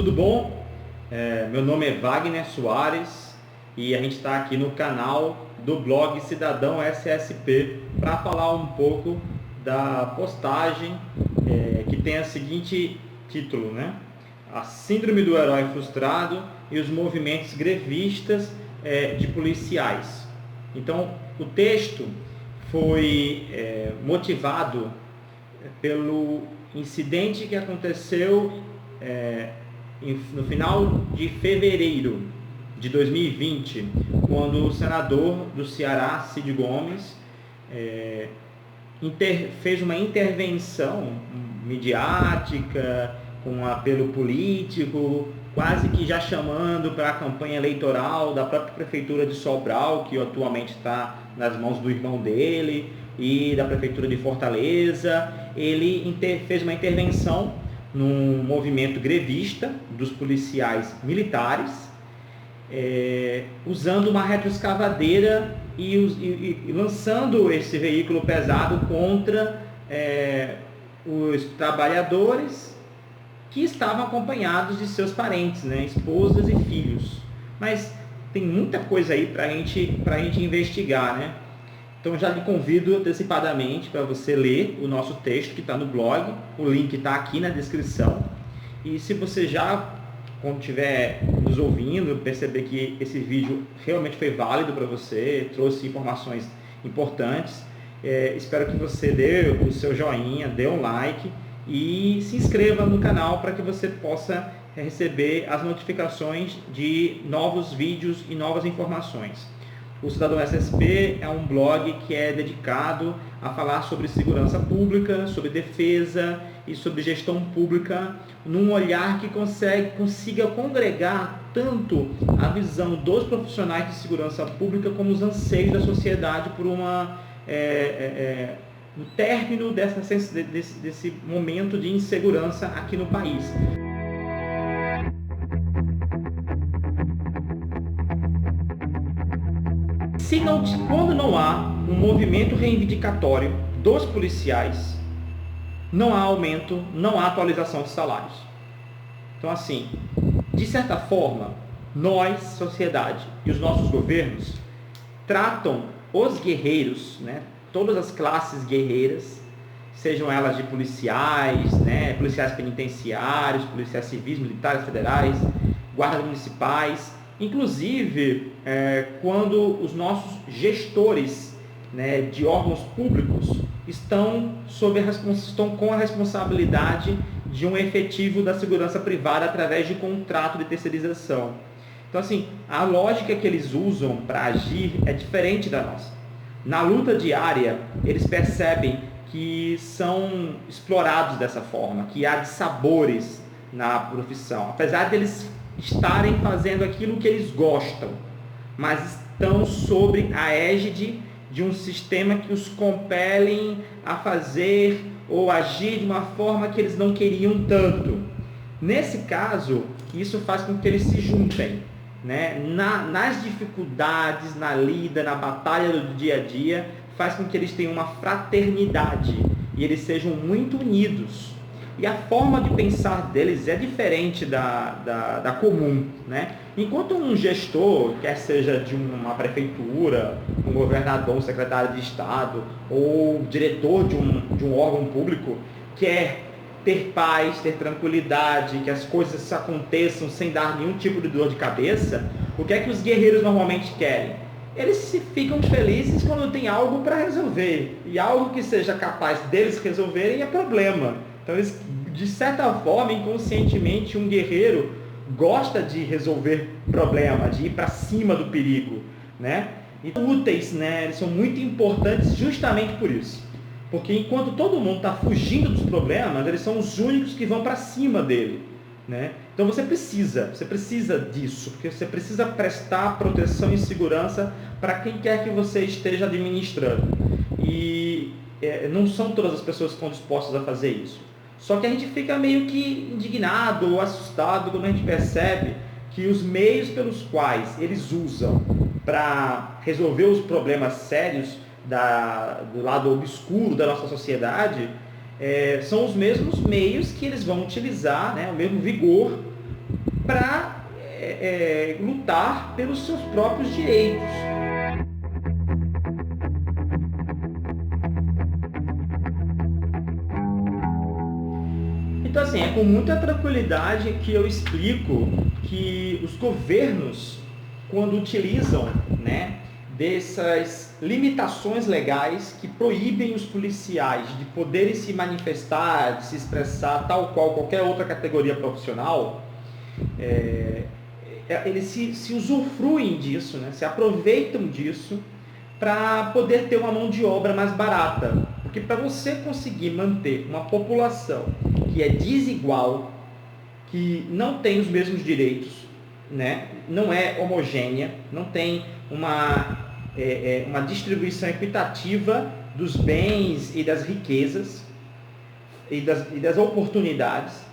tudo bom? Meu nome é Wagner Soares e a gente está aqui no canal do blog Cidadão SSP para falar um pouco da postagem que tem o seguinte título, né? A Síndrome do Herói Frustrado e os movimentos grevistas de policiais. Então, o texto foi motivado pelo incidente que aconteceu no final de fevereiro de 2020, quando o senador do Ceará, Cid Gomes, fez uma intervenção midiática, com um apelo político, quase que já chamando para a campanha eleitoral da própria prefeitura de Sobral, que atualmente está nas mãos do irmão dele, e da prefeitura de Fortaleza. Ele fez uma intervenção num movimento grevista dos policiais militares, usando uma retroescavadeira e lançando esse veículo pesado contra os trabalhadores que estavam acompanhados de seus parentes, né, esposas e filhos. Mas tem muita coisa aí para a gente investigar, né? Então já lhe convido antecipadamente para você ler o nosso texto que está no blog, o link está aqui na descrição. E se você já, quando estiver nos ouvindo, perceber que esse vídeo realmente foi válido para você, trouxe informações importantes, espero que você dê o seu joinha, dê um like e se inscreva no canal para que você possa receber as notificações de novos vídeos e novas informações. O Cidadão SSP é um blog que é dedicado a falar sobre segurança pública, sobre defesa e sobre gestão pública, num olhar que consiga congregar tanto a visão dos profissionais de segurança pública como os anseios da sociedade por um término desse momento de insegurança aqui no país. Quando não há um movimento reivindicatório dos policiais, não há aumento, não há atualização de salários. Então, assim, de certa forma, nós, sociedade e os nossos governos tratam os guerreiros, né, todas as classes guerreiras, sejam elas de policiais, né, policiais penitenciários, policiais civis, militares, federais, guardas municipais, inclusive quando os nossos gestores, né, de órgãos públicos estão com a responsabilidade de um efetivo da segurança privada através de contrato de terceirização. Então, assim, a lógica que eles usam para agir é diferente da nossa. Na luta diária, eles percebem que são explorados dessa forma, que há dissabores na profissão, apesar deles estarem fazendo aquilo que eles gostam, mas estão sob a égide de um sistema que os compelem a fazer ou agir de uma forma que eles não queriam tanto. Nesse caso, isso faz com que eles se juntem, né? Nas dificuldades, na lida, na batalha do dia a dia, faz com que eles tenham uma fraternidade e eles sejam muito unidos. E a forma de pensar deles é diferente da comum, né? Enquanto um gestor, quer seja de uma prefeitura, um governador, um secretário de Estado ou diretor de um órgão público, quer ter paz, ter tranquilidade, que as coisas aconteçam sem dar nenhum tipo de dor de cabeça, o que é que os guerreiros normalmente querem? Eles ficam felizes quando tem algo para resolver. E algo que seja capaz deles resolverem é problema. Então, eles, de certa forma, inconscientemente, um guerreiro gosta de resolver problema, de ir para cima do perigo, né? E úteis, né? Eles são muito importantes justamente por isso. Porque enquanto todo mundo está fugindo dos problemas, eles são os únicos que vão para cima dele, né? Então você precisa disso, porque você precisa prestar proteção e segurança para quem quer que você esteja administrando. E não são todas as pessoas que estão dispostas a fazer isso. Só que a gente fica meio que indignado ou assustado quando a gente percebe que os meios pelos quais eles usam para resolver os problemas sérios do lado obscuro da nossa sociedade são os mesmos meios que eles vão utilizar, né, o mesmo vigor para lutar pelos seus próprios direitos. Então, assim, é com muita tranquilidade que eu explico que os governos, quando utilizam, né, dessas limitações legais que proíbem os policiais de poderem se manifestar, de se expressar tal qual qualquer outra categoria profissional, eles se usufruem disso, né, se aproveitam disso para poder ter uma mão de obra mais barata. Porque para você conseguir manter uma população que é desigual, que não tem os mesmos direitos, né? Não é homogênea, não tem uma distribuição equitativa dos bens e das riquezas e das oportunidades,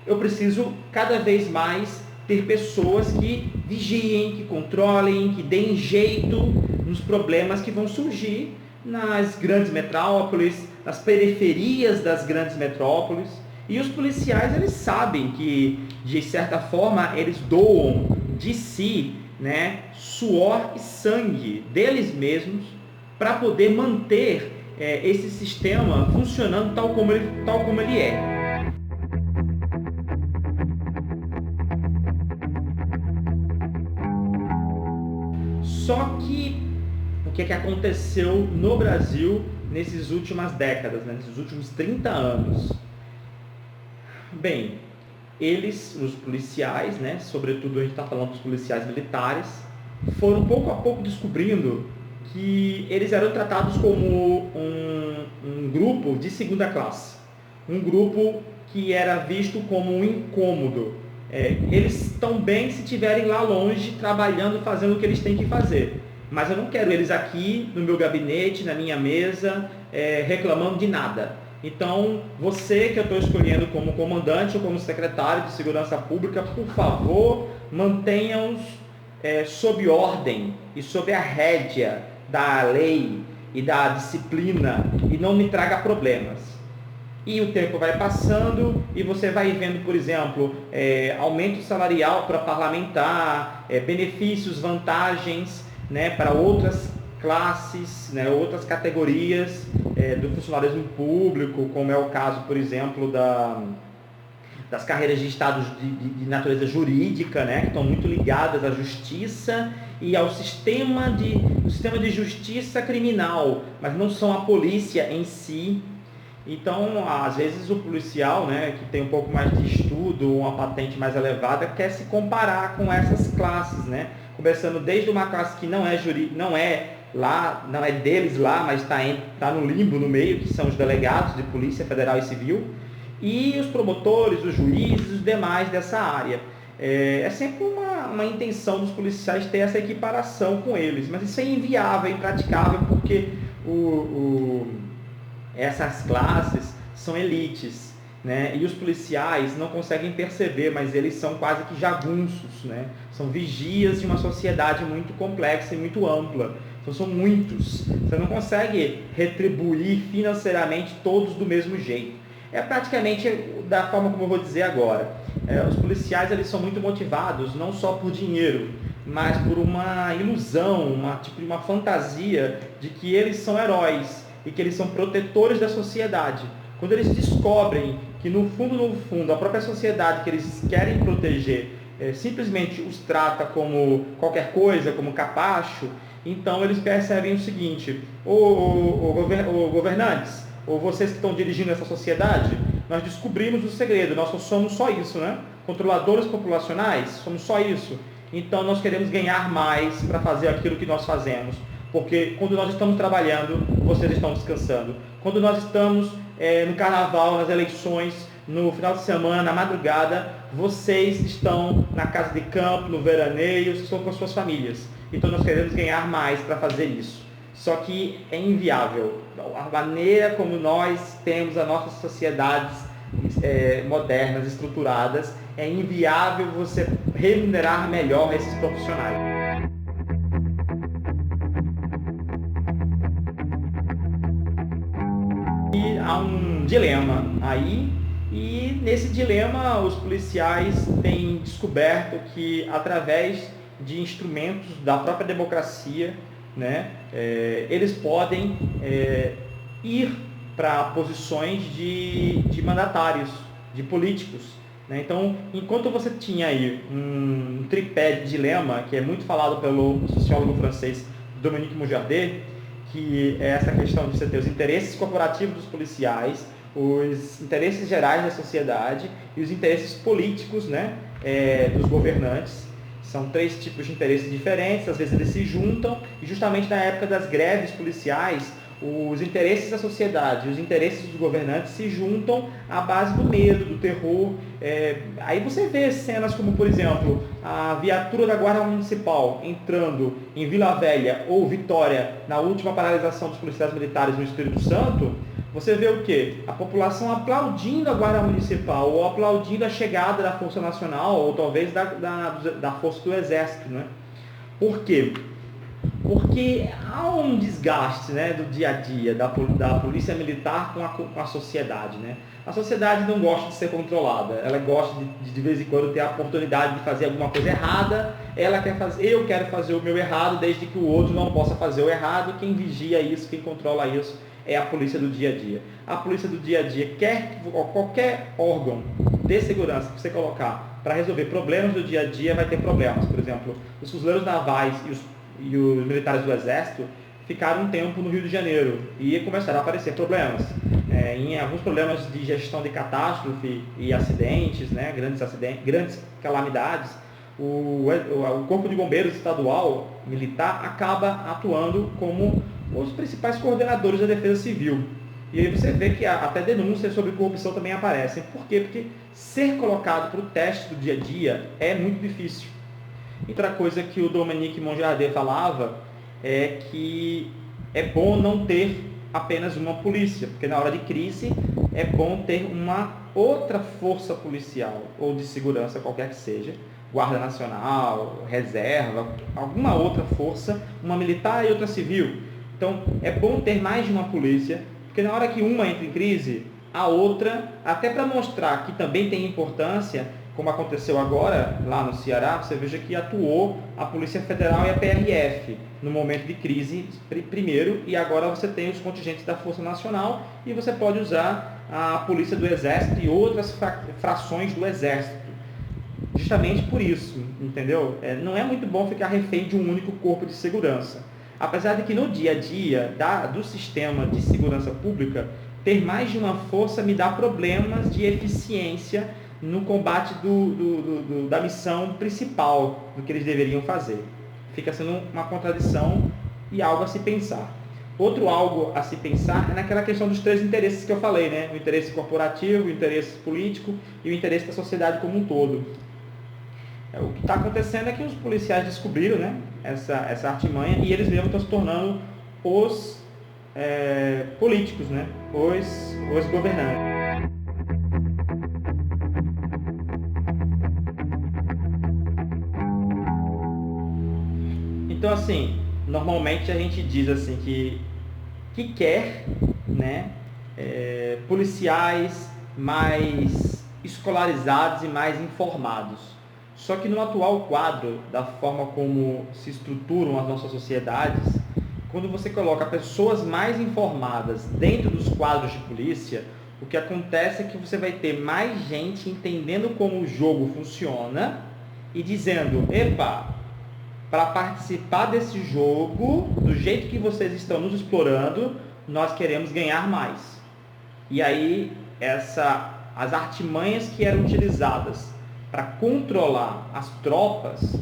eu preciso cada vez mais ter pessoas que vigiem, que controlem, que deem jeito nos problemas que vão surgir nas grandes metrópoles, nas periferias das grandes metrópoles. E os policiais, eles sabem que, de certa forma, eles doam de si, né, suor e sangue deles mesmos para poder manter esse sistema funcionando tal como ele é. Só que o que aconteceu no Brasil nessas últimas décadas, né, nesses últimos 30 anos? Bem, eles, os policiais, né, sobretudo a gente está falando dos policiais militares, foram pouco a pouco descobrindo que eles eram tratados como um grupo de segunda classe, um grupo que era visto como um incômodo. Eles estão bem se estiverem lá longe, trabalhando, fazendo o que eles têm que fazer. Mas eu não quero eles aqui no meu gabinete, na minha mesa, reclamando de nada. Então, você que eu estou escolhendo como comandante ou como secretário de Segurança Pública, por favor, mantenha-os sob ordem e sob a rédea da lei e da disciplina e não me traga problemas. E o tempo vai passando e você vai vendo, por exemplo, aumento salarial para parlamentar, benefícios, vantagens, né, para outras classes, né, outras categorias do funcionalismo público, como é o caso, por exemplo, das carreiras de estados de natureza jurídica, né, que estão muito ligadas à justiça e ao sistema de justiça criminal, mas não são a polícia em si. Então, às vezes o policial, né, que tem um pouco mais de estudo, uma patente mais elevada, quer se comparar com essas classes, né? Começando desde uma classe que não é deles lá, mas está no limbo, no meio, que são os delegados de polícia federal e civil, e os promotores, os juízes, os demais dessa área. É sempre uma intenção dos policiais ter essa equiparação com eles, mas isso é inviável, é impraticável, porque essas classes são elites, né? E os policiais não conseguem perceber, mas eles são quase que jagunços, né? São vigias de uma sociedade muito complexa e muito ampla. Então são muitos. Você não consegue retribuir financeiramente todos do mesmo jeito. É praticamente da forma como eu vou dizer agora. Os policiais, eles são muito motivados, não só por dinheiro, mas por uma ilusão, uma fantasia de que eles são heróis e que eles são protetores da sociedade. Quando eles descobrem que no fundo, a própria sociedade que eles querem proteger simplesmente os trata como qualquer coisa, como capacho, então eles percebem o seguinte: governantes, ou vocês que estão dirigindo essa sociedade, nós descobrimos o segredo, nós somos só isso, né? Controladores populacionais, somos só isso. Então nós queremos ganhar mais para fazer aquilo que nós fazemos. Porque quando nós estamos trabalhando, vocês estão descansando. Quando nós estamos no carnaval, nas eleições, no final de semana, na madrugada, vocês estão na casa de campo, no veraneio, estão com as suas famílias. Então nós queremos ganhar mais para fazer isso. Só que é inviável. A maneira como nós temos as nossas sociedades modernas, estruturadas, é inviável você remunerar melhor esses profissionais. E há um dilema aí, e nesse dilema, os policiais têm descoberto que, através de instrumentos da própria democracia, né, eles podem ir para posições de mandatários, de políticos. Né? Então, enquanto você tinha aí um tripé de dilema, que é muito falado pelo sociólogo francês Dominique Monjardet, que é essa questão de você ter os interesses corporativos dos policiais, os interesses gerais da sociedade e os interesses políticos, né, dos governantes. São 3 tipos de interesses diferentes, às vezes eles se juntam, e justamente na época das greves policiais, os interesses da sociedade e os interesses dos governantes se juntam à base do medo, do terror. Aí você vê cenas como, por exemplo, a viatura da Guarda Municipal entrando em Vila Velha ou Vitória na última paralisação dos policiais militares no Espírito Santo. Você vê o quê? A população aplaudindo a Guarda Municipal, ou aplaudindo a chegada da Força Nacional, ou talvez da Força do Exército. Né? Por quê? Porque há um desgaste, né, do dia a dia da polícia militar com a sociedade. Né? A sociedade não gosta de ser controlada, ela gosta de vez em quando ter a oportunidade de fazer alguma coisa errada, eu quero fazer o meu errado desde que o outro não possa fazer o errado. Quem vigia isso, quem controla isso é a polícia do dia a dia. A polícia do dia a dia qualquer órgão de segurança que você colocar para resolver problemas do dia a dia vai ter problemas. Por exemplo, os fuzileiros navais e os militares do Exército ficaram um tempo no Rio de Janeiro e começaram a aparecer problemas. Em alguns problemas de gestão de catástrofe e acidentes, né, grandes calamidades, o Corpo de Bombeiros Estadual Militar acaba atuando como os principais coordenadores da Defesa Civil. E aí você vê que até denúncias sobre corrupção também aparecem. Por quê? Porque ser colocado para o teste do dia a dia é muito difícil. Outra coisa que o Dominique Monjardet falava é que é bom não ter apenas uma polícia, porque na hora de crise é bom ter uma outra força policial ou de segurança, qualquer que seja, Guarda Nacional, Reserva, alguma outra força, uma militar e outra civil. Então é bom ter mais de uma polícia, porque na hora que uma entra em crise, a outra, até para mostrar que também tem importância, como aconteceu agora lá no Ceará, você veja que atuou a Polícia Federal e a PRF no momento de crise primeiro, e agora você tem os contingentes da Força Nacional e você pode usar a Polícia do Exército e outras frações do Exército. Justamente por isso, entendeu? Não é muito bom ficar refém de um único corpo de segurança. Apesar de que no dia a dia do sistema de segurança pública, ter mais de uma força me dá problemas de eficiência no combate da missão principal do que eles deveriam fazer. Fica sendo uma contradição e algo a se pensar. Outro algo a se pensar é naquela questão dos 3 interesses que eu falei, né? O interesse corporativo, o interesse político e o interesse da sociedade como um todo. O que está acontecendo é que os policiais descobriram, né, essa artimanha, e eles mesmos estão se tornando os políticos, né? os governantes. Então, assim, normalmente a gente diz assim que quer, né, policiais mais escolarizados e mais informados. Só que no atual quadro, da forma como se estruturam as nossas sociedades, quando você coloca pessoas mais informadas dentro dos quadros de polícia, o que acontece é que você vai ter mais gente entendendo como o jogo funciona e dizendo, epa, para participar desse jogo, do jeito que vocês estão nos explorando, nós queremos ganhar mais. E aí, as artimanhas que eram utilizadas para controlar as tropas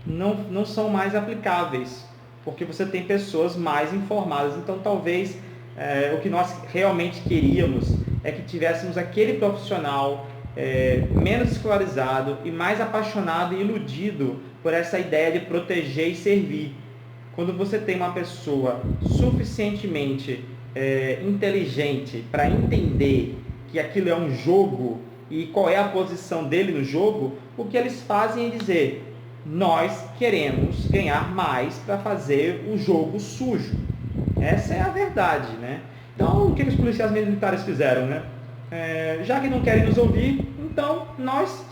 não são mais aplicáveis, porque você tem pessoas mais informadas. Então, talvez, o que nós realmente queríamos é que tivéssemos aquele profissional menos escolarizado e mais apaixonado e iludido por essa ideia de proteger e servir. Quando você tem uma pessoa suficientemente inteligente para entender que aquilo é um jogo e qual é a posição dele no jogo, o que eles fazem é dizer, nós queremos ganhar mais para fazer o jogo sujo. Essa é a verdade, né? Então, o que os policiais militares fizeram, né? já que não querem nos ouvir, então nós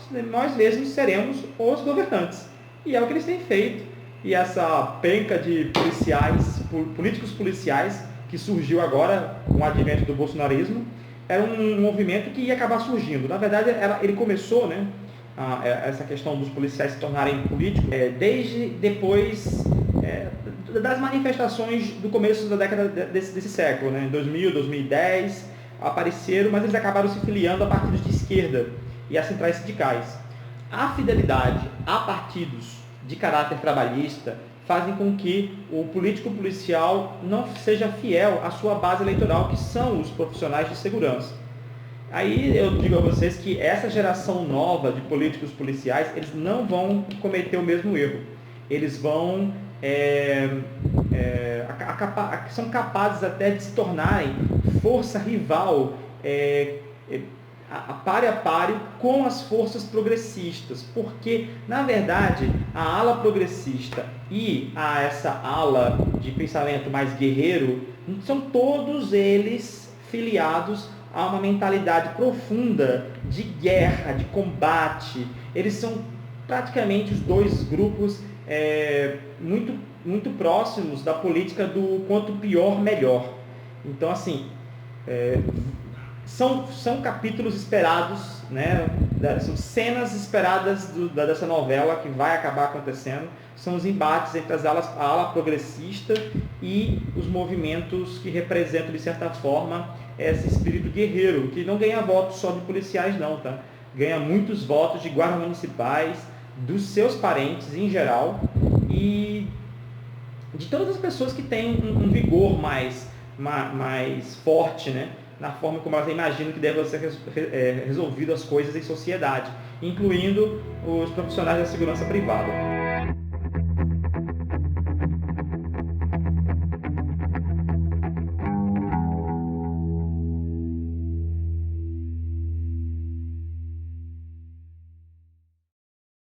mesmos seremos os governantes. E é o que eles têm feito. E essa penca de políticos policiais, que surgiu agora com o advento do bolsonarismo, era um movimento que ia acabar surgindo. Na verdade, ele começou, né, essa questão dos policiais se tornarem políticos, desde depois das manifestações do começo da década desse século, né, 2000, 2010, apareceram, mas eles acabaram se filiando a partidos de esquerda e a centrais sindicais. A fidelidade a partidos de caráter trabalhista fazem com que o político policial não seja fiel à sua base eleitoral, que são os profissionais de segurança. Aí eu digo a vocês que essa geração nova de políticos policiais, eles não vão cometer o mesmo erro. Eles vão são capazes até de se tornarem força rival, pare a pare com as forças progressistas, porque, na verdade, a ala progressista e essa ala de pensamento mais guerreiro, são todos eles filiados a uma mentalidade profunda de guerra, de combate. Eles são praticamente os dois grupos muito próximos da política do quanto pior, melhor. Então, assim, são capítulos esperados, né? São cenas esperadas dessa novela que vai acabar acontecendo. São os embates entre a ala progressista e os movimentos que representam, de certa forma, esse espírito guerreiro, que não ganha votos só de policiais, não, tá? Ganha muitos votos de guardas municipais, dos seus parentes em geral, e de todas as pessoas que têm um vigor mais forte, né, na forma como elas imaginam que devem ser resolvidas as coisas em sociedade, incluindo os profissionais da segurança privada.